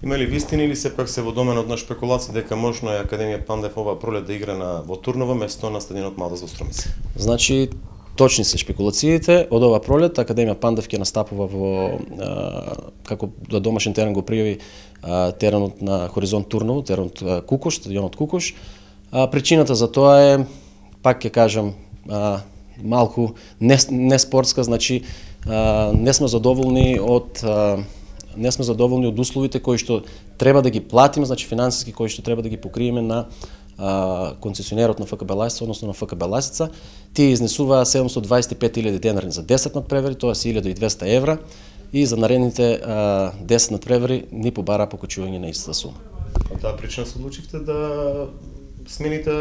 Има ли вистини или сепак се во доменот на шпекулации дека можно е Академија Пандев ова пролет да игра во Турново место на стадионот Младост во Струмица? Значи, точни се шпекулациите. Од ова пролет Академија Пандев ќе настапува во како домашен терен го пријави теренот на Хоризонт Турново, теренот Кукуш, стадионот Кукуш. Причината за тоа е, пак ќе кажам, малку не спортска, значи не сме задоволни од условите кои што треба да ги платиме, значи финансиски кои што треба да ги покриеме на концесионерот на ФКБ Ласица, односно на ФКБ Ласица. Тие изнесуваа 725.000 денари за 10 надпревари, тоа е 1.200 евра, и за наредните 10 надпревари ни побара покачување на истата сума. По таа причина се одлучивте да смените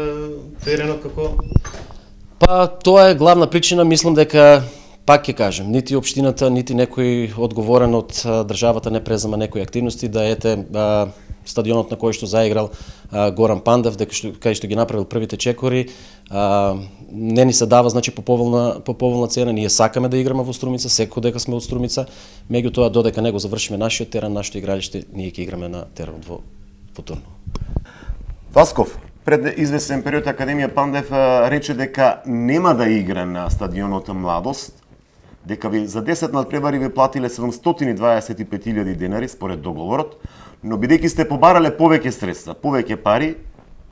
теренот како? Па тоа е главна причина, мислам дека, пак ќе кажем, нити општината, нити некој одговорен од државата не презема некои активности да стадионот на кој што заиграл Горан Пандев, кај што ги направил првите чекори, не ни се дава, значи, по поволна цена. Ние сакаме да играме во Струмица, секој дека сме од Струмица, меѓутоа додека не го завршиме нашиот терен, нашето игралиште, ние ќе играме на теренот во Турново. Васков, пред известен период Академија Пандев рече дека нема да игра на стадионот Младост, дека ви за 10 надпревари ви платиле 725.000 денари според договорот, но бидејќи сте побарале повеќе средства, повеќе пари,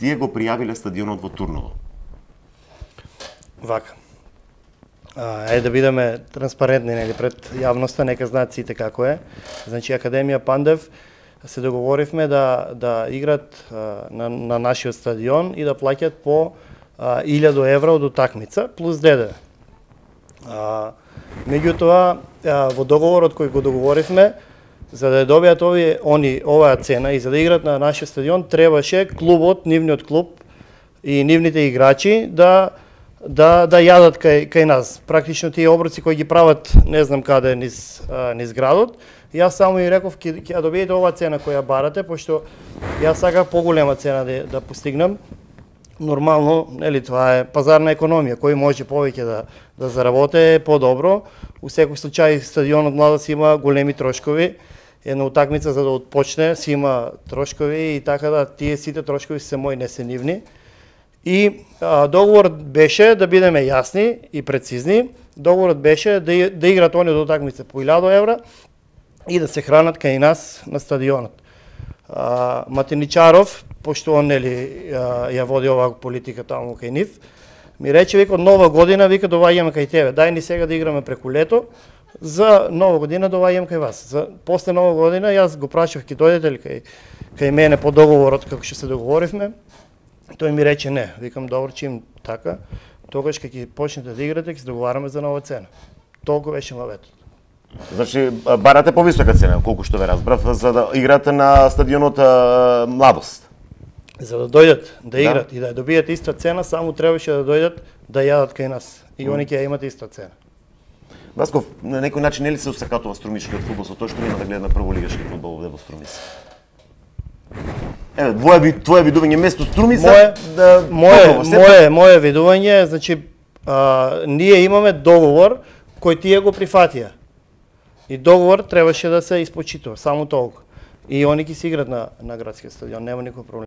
тие го пријавиле стадионот во Турново. Вака. Да бидеме транспарентни, нели, пред јавноста, нека знаат сите како е. Значи, Академија Пандев се договоривме да играт на нашиот стадион и да плаќат по 1.000 евра од утакмица плюс ДДВ. Меѓутоа, во договорот кој го договоривме, за да добијат оваа цена и за да играт на нашиот стадион, требаше клубот, нивниот клуб и нивните играчи да јадат кај нас. Практично тие оброци кои ги прават не знам каде низ градот, јас само и реков ќе добиете оваа цена која барате, пошто јас сакав поголема цена да постигнам. Нормално, нели, тоа е пазарна економија, кој може повеќе да заработи подобро. У секој случај стадионот Младост има големи трошкови. Една утакмица за да отпочне си има трошкови и така да тие сите трошкови се мои, не се нивни. И договорот беше, да бидеме јасни и прецизни, договорот беше да играт они од утакмица по 1.000 евра и да се хранат кај нас на стадионот. Матеничаров, пошто он, нели, ја води оваа политика таму кај нив, ми рече, вика, од нова година, вика, доваѓаме кај тебе. Дај ни сега да играме преку лето, за нова година доваѓам кај вас. После нова година јас го прашав ќе дојдете ли кај мене по договорот како што се договоривме. Тој ми рече не. Викам, добро, чим така, тогаш кога ќе почнете да играте, ќе се договараме за нова цена. Толку беше моветот. Значи, барате повисока цена, колку што ве разбрав, за да играте на стадионот Младост. За да дојдат да играт и да добијат иста цена, само требаше да дојдат да јадат кај нас. И они ќе имат иста цена. Васков, на некој начин не ли се усакатува струмишкиот фудбал со тоа што нема да гледа на прволигашки фудбал овде во Струмица? Еве, твое видување место Струмица? Моје видување, значи, ние имаме договор кој тие го прифатија. И договор требаше да се испочитува, само толку. И они ќе си играт на градскиот стадион, нема никој проблем.